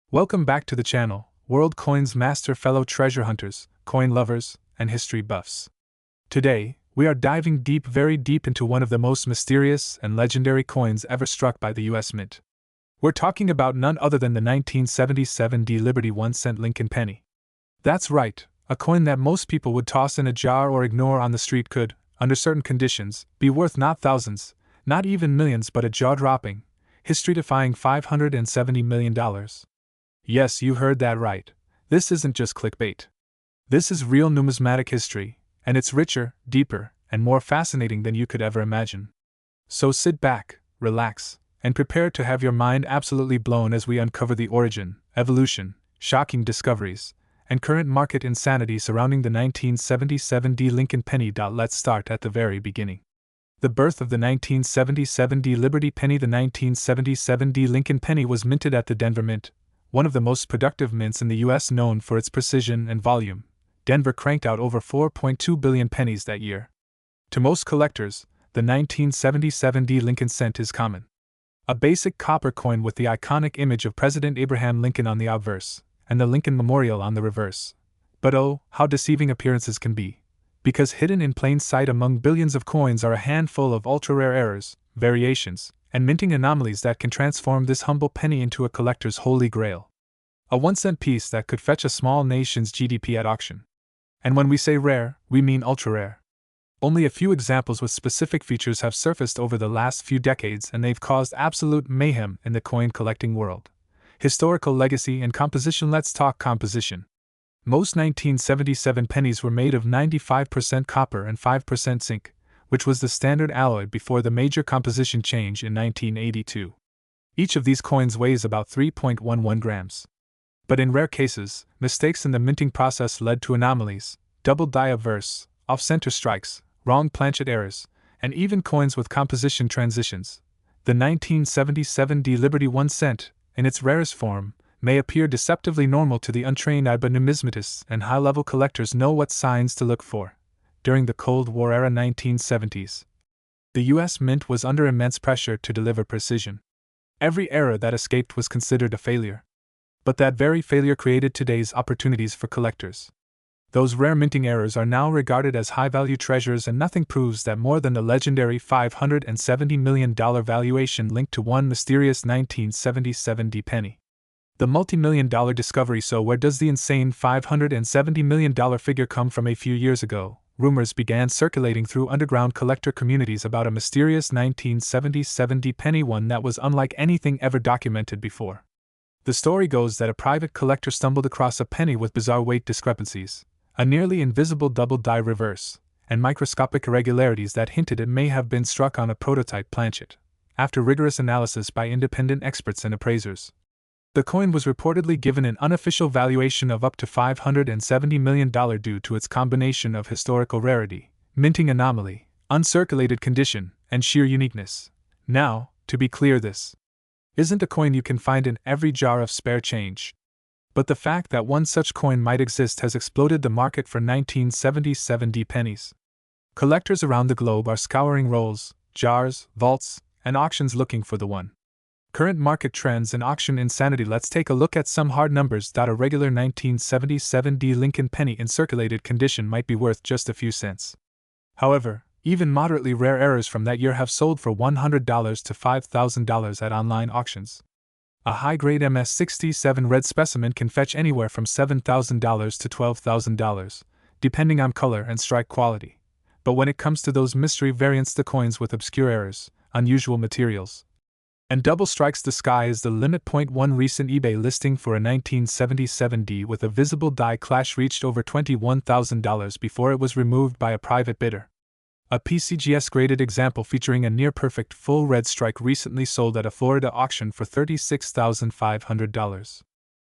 Welcome back to the channel, World Coins Master, fellow treasure hunters, coin lovers, and history buffs. Today, we are diving deep, very deep into one of the most mysterious and legendary coins ever struck by the US Mint. We're talking about none other than the 1977 Liberty 1-cent Lincoln penny. That's right, a coin that most people would toss in a jar or ignore on the street could, under certain conditions, be worth not thousands, not even millions, but a jaw-dropping, history-defying $570 million. Yes, you heard that right. This isn't just clickbait. This is real numismatic history, and it's richer, deeper, and more fascinating than you could ever imagine. So sit back, relax, and prepare to have your mind absolutely blown as we uncover the origin, evolution, shocking discoveries, and current market insanity surrounding the 1977 Lincoln penny. Let's start at the very beginning. The birth of the 1977 Liberty penny. The 1977 Lincoln penny was minted at the Denver Mint, one of the most productive mints in the U.S., known for its precision and volume. Denver cranked out over 4.2 billion pennies that year. To most collectors, the 1977 Lincoln cent is common. A basic copper coin with the iconic image of President Abraham Lincoln on the obverse, and the Lincoln Memorial on the reverse. But oh, how deceiving appearances can be. Because hidden in plain sight among billions of coins are a handful of ultra-rare errors, variations, and minting anomalies that can transform this humble penny into a collector's holy grail. A 1-cent piece that could fetch a small nation's GDP at auction. And when we say rare, we mean ultra-rare. Only a few examples with specific features have surfaced over the last few decades, and they've caused absolute mayhem in the coin collecting world. Historical legacy and composition. Let's talk composition. Most 1977 pennies were made of 95% copper and 5% zinc, which was the standard alloy before the major composition change in 1982. Each of these coins weighs about 3.11 grams. But in rare cases, mistakes in the minting process led to anomalies, double die obverse, off-center strikes, wrong planchet errors, and even coins with composition transitions. The 1977 Liberty 1 cent, in its rarest form, may appear deceptively normal to the untrained eye, but numismatists and high-level collectors know what signs to look for. During the Cold War era 1970s, the U.S. Mint was under immense pressure to deliver precision. Every error that escaped was considered a failure. But that very failure created today's opportunities for collectors. Those rare minting errors are now regarded as high-value treasures, and nothing proves that more than the legendary $570 million valuation linked to one mysterious 1977 penny. The multi-million-dollar discovery. So where does the insane $570 million figure come from? A few years ago, rumors began circulating through underground collector communities about a mysterious 1977 penny, one that was unlike anything ever documented before. The story goes that a private collector stumbled across a penny with bizarre weight discrepancies, a nearly invisible double die reverse, and microscopic irregularities that hinted it may have been struck on a prototype planchet. After rigorous analysis by independent experts and appraisers, the coin was reportedly given an unofficial valuation of up to $570 million due to its combination of historical rarity, minting anomaly, uncirculated condition, and sheer uniqueness. Now, to be clear, this isn't a coin you can find in every jar of spare change. But the fact that one such coin might exist has exploded the market for 1977 pennies. Collectors around the globe are scouring rolls, jars, vaults, and auctions looking for the one. Current market trends and auction insanity. Let's take a look at some hard numbers. A regular 1977 Lincoln penny in circulated condition might be worth just a few cents. However, even moderately rare errors from that year have sold for $100 to $5,000 at online auctions. A high-grade MS-67 red specimen can fetch anywhere from $7,000 to $12,000, depending on color and strike quality. But when it comes to those mystery variants, the coins with obscure errors, unusual materials, and double strikes, the sky is the limit. One recent eBay listing for a 1977 with a visible die clash reached over $21,000 before it was removed by a private bidder. A PCGS-graded example featuring a near-perfect full red strike recently sold at a Florida auction for $36,500.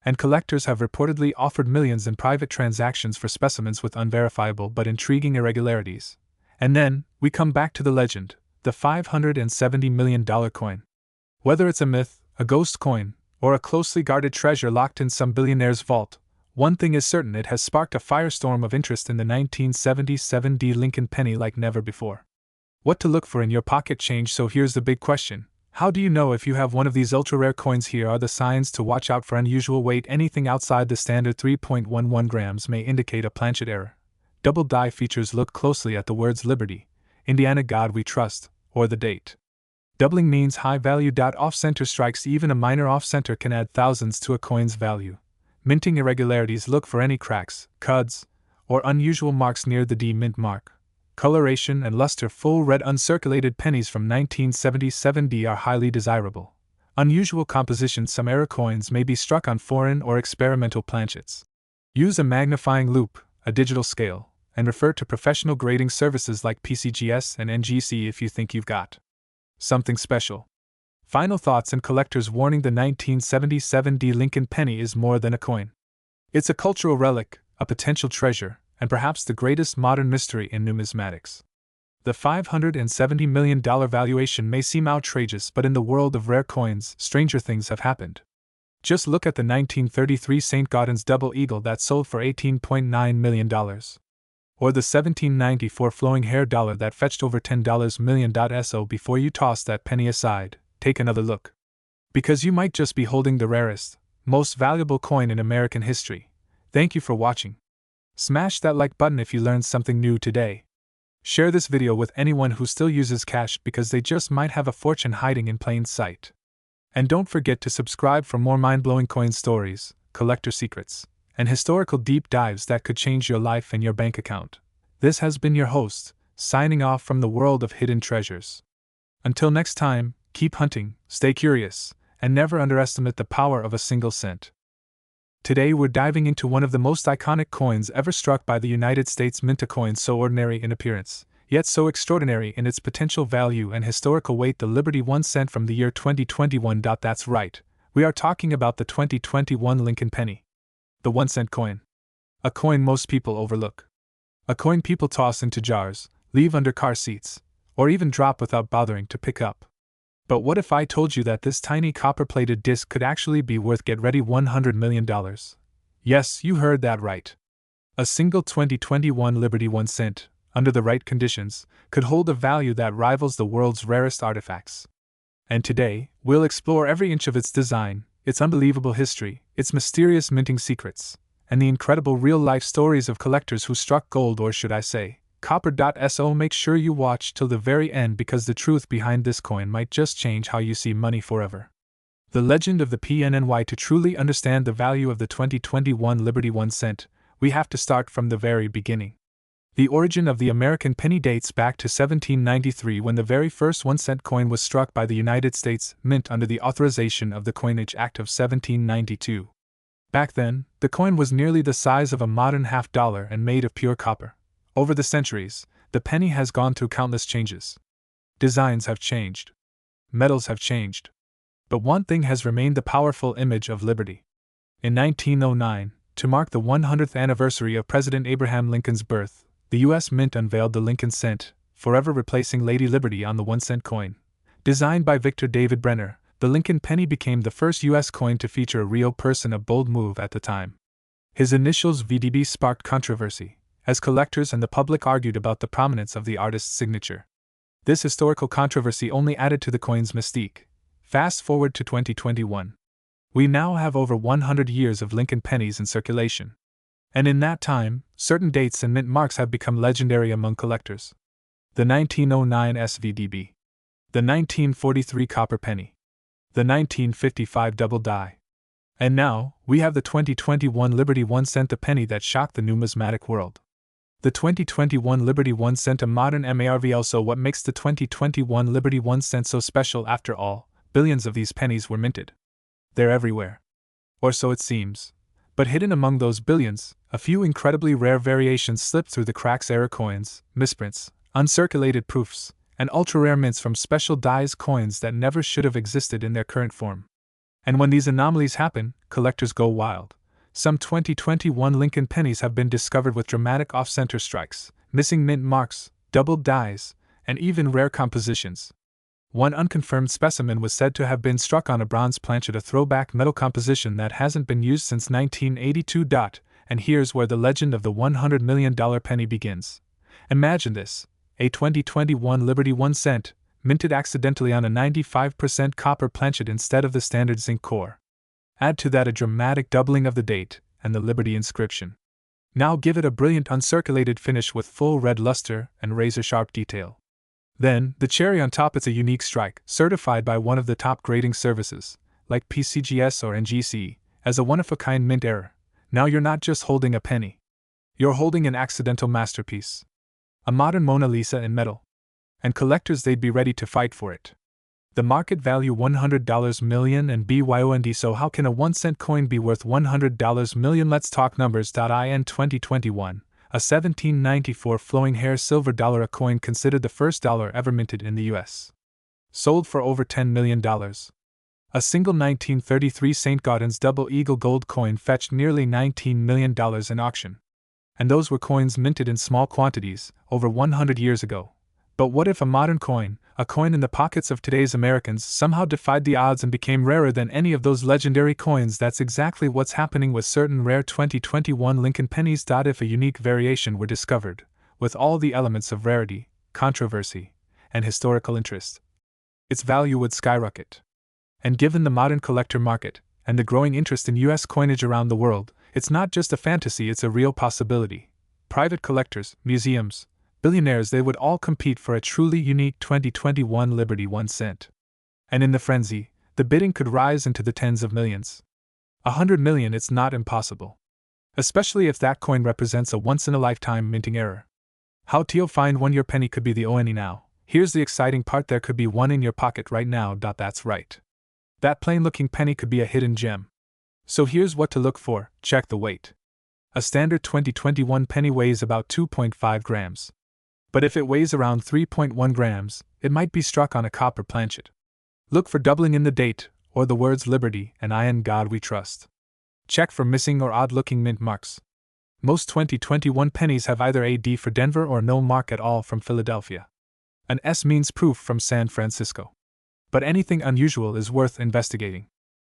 And collectors have reportedly offered millions in private transactions for specimens with unverifiable but intriguing irregularities. And then, we come back to the legend, the $570 million coin. Whether it's a myth, a ghost coin, or a closely guarded treasure locked in some billionaire's vault, one thing is certain: it has sparked a firestorm of interest in the 1977 Lincoln penny like never before. What to look for in your pocket change? So here's the big question: How do you know if you have one of these ultra-rare coins? Here are the signs to watch out for: unusual weight. Anything outside the standard 3.11 grams may indicate a planchet error. Double die features. Look closely at the words Liberty, Indiana, God We Trust, or the date. Doubling means high value. Off-center strikes. Even a minor off-center can add thousands to a coin's value. Minting irregularities. Look for any cracks, cuds, or unusual marks near the D mint mark. Coloration and luster. Full red uncirculated pennies from 1977 D are highly desirable. Unusual composition. Some error coins may be struck on foreign or experimental planchets. Use a magnifying loupe, a digital scale, and refer to professional grading services like PCGS and NGC if you think you've got something special. Final thoughts and collector's warning: the 1977 D Lincoln penny is more than a coin. It's a cultural relic, a potential treasure, and perhaps the greatest modern mystery in numismatics. The $570 million valuation may seem outrageous, but in the world of rare coins, stranger things have happened. Just look at the 1933 St. Gaudens double eagle that sold for $18.9 million. Or the 1794 flowing hair dollar that fetched over $10 million. So before you toss that penny aside, take another look. Because you might just be holding the rarest, most valuable coin in American history. Thank you for watching. Smash that like button if you learned something new today. Share this video with anyone who still uses cash, because they just might have a fortune hiding in plain sight. And don't forget to subscribe for more mind-blowing coin stories, collector secrets, and historical deep dives that could change your life and your bank account. This has been your host, signing off from the world of hidden treasures. Until next time, keep hunting, stay curious, and never underestimate the power of a single cent. Today we're diving into one of the most iconic coins ever struck by the United States Mint, a coin so ordinary in appearance, yet so extraordinary in its potential value and historical weight: the Liberty 1 cent from the year 2021. That's right, we are talking about the 2021 Lincoln penny. The 1 cent coin. A coin most people overlook. A coin people toss into jars, leave under car seats, or even drop without bothering to pick up. But what if I told you that this tiny copper-plated disc could actually be worth, get ready, $100 million? Yes, you heard that right. A single 2021 Liberty 1 cent, under the right conditions, could hold a value that rivals the world's rarest artifacts. And today, we'll explore every inch of its design, its unbelievable history, its mysterious minting secrets, and the incredible real-life stories of collectors who struck gold, or should I say, copper. So make sure you watch till the very end, because the truth behind this coin might just change how you see money forever. The legend of the PNNY. To truly understand the value of the 2021 Liberty 1 cent, we have to start from the very beginning. The origin of the American penny dates back to 1793, when the very first 1 cent coin was struck by the United States Mint under the authorization of the Coinage Act of 1792. Back then, the coin was nearly the size of a modern $half and made of pure copper. Over the centuries, the penny has gone through countless changes. Designs have changed. Metals have changed. But one thing has remained: the powerful image of liberty. In 1909, to mark the 100th anniversary of President Abraham Lincoln's birth, the U.S. Mint unveiled the Lincoln cent, forever replacing Lady Liberty on the 1 cent coin. Designed by Victor David Brenner, the Lincoln penny became the first U.S. coin to feature a real person, a bold move at the time. His initials VDB sparked controversy, as collectors and the public argued about the prominence of the artist's signature. This historical controversy only added to the coin's mystique. Fast forward to 2021. We now have over 100 years of Lincoln pennies in circulation. And in that time, certain dates and mint marks have become legendary among collectors. The 1909 SVDB. The 1943 copper penny. The 1955 double die. And now, we have the 2021 Liberty 1 cent, the penny that shocked the numismatic world. The 2021 Liberty 1 cent, a modern MARVL. So what makes the 2021 Liberty 1 cent so special? After all, billions of these pennies were minted. They're everywhere. Or so it seems. But hidden among those billions, a few incredibly rare variations slip through the cracks: error coins, misprints, uncirculated proofs, and ultra-rare mints from special dies, coins that never should have existed in their current form. And when these anomalies happen, collectors go wild. Some 2021 Lincoln pennies have been discovered with dramatic off-center strikes, missing mint marks, doubled dies, and even rare compositions. One unconfirmed specimen was said to have been struck on a bronze planchet, a throwback metal composition that hasn't been used since 1982. And here's where the legend of the $100 million penny begins. Imagine this: a 2021 Liberty 1 cent, minted accidentally on a 95% copper planchet instead of the standard zinc core. Add to that a dramatic doubling of the date and the Liberty inscription. Now give it a brilliant uncirculated finish with full red luster and razor-sharp detail. Then, the cherry on top, it's a unique strike, certified by one of the top grading services, like PCGS or NGC, as a one-of-a-kind mint error. Now you're not just holding a penny. You're holding an accidental masterpiece. A modern Mona Lisa in metal. And collectors, they'd be ready to fight for it. The market value $100 million and BYOND. So how can a 1-cent coin be worth $100 million? Let's talk numbers. In 2021, a 1794 flowing hair silver dollar, a coin considered the first dollar ever minted in the US, sold for over $10 million. A single 1933 St. Gaudens double eagle gold coin fetched nearly $19 million in auction. And those were coins minted in small quantities, over 100 years ago. But what if a modern coin, a coin in the pockets of today's Americans, somehow defied the odds and became rarer than any of those legendary coins? That's exactly what's happening with certain rare 2021 Lincoln pennies. If a unique variation were discovered, with all the elements of rarity, controversy, and historical interest, its value would skyrocket. And given the modern collector market, and the growing interest in US coinage around the world, it's not just a fantasy, it's a real possibility. Private collectors, museums, billionaires, they would all compete for a truly unique 2021 Liberty 1 cent. And in the frenzy, the bidding could rise into the tens of millions. 100 million, it's not impossible. Especially if that coin represents a once-in-a-lifetime minting error. How to find one? Your penny could be the ONE now. Here's the exciting part, there could be one in your pocket right now. That's right. That plain-looking penny could be a hidden gem. So here's what to look for. Check the weight. A standard 2021 penny weighs about 2.5 grams. But if it weighs around 3.1 grams, it might be struck on a copper planchet. Look for doubling in the date, or the words Liberty and "In God We Trust." Check for missing or odd-looking mint marks. Most 2021 pennies have either a D for Denver or no mark at all from Philadelphia. An S means proof from San Francisco. But anything unusual is worth investigating.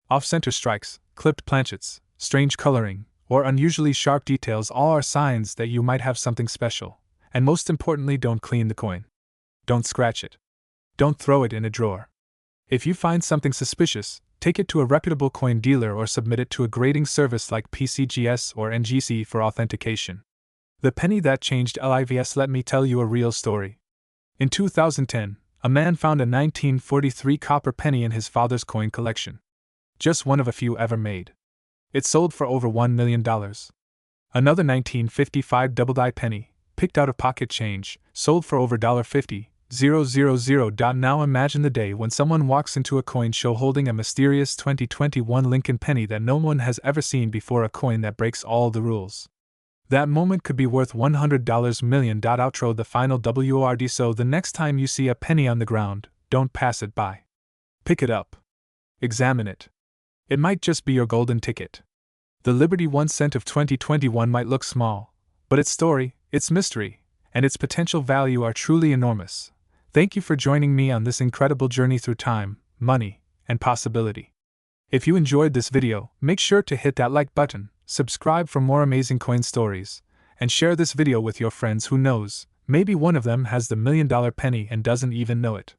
Off-center strikes, clipped planchets, strange coloring, or unusually sharp details all are signs that you might have something special. And most importantly, don't clean the coin. Don't scratch it. Don't throw it in a drawer. If you find something suspicious, take it to a reputable coin dealer or submit it to a grading service like PCGS or NGC for authentication. The penny that changed lives. Let me tell you a real story. In 2010, a man found a 1943 copper penny in his father's coin collection. Just one of a few ever made. It sold for over $1 million. Another 1955 double-die penny, picked out of pocket change, sold for over $50,000. Now imagine the day when someone walks into a coin show holding a mysterious 2021 Lincoln penny that no one has ever seen before, a coin that breaks all the rules. That moment could be worth $100 million. Outro, the final word. So the next time you see a penny on the ground, don't pass it by. Pick it up. Examine it. It might just be your golden ticket. The Liberty 1 cent of 2021 might look small, but its story, its mystery, and its potential value are truly enormous. Thank you for joining me on this incredible journey through time, money, and possibility. If you enjoyed this video, make sure to hit that like button, subscribe for more amazing coin stories, and share this video with your friends. Who knows, maybe one of them has the $1 million penny and doesn't even know it.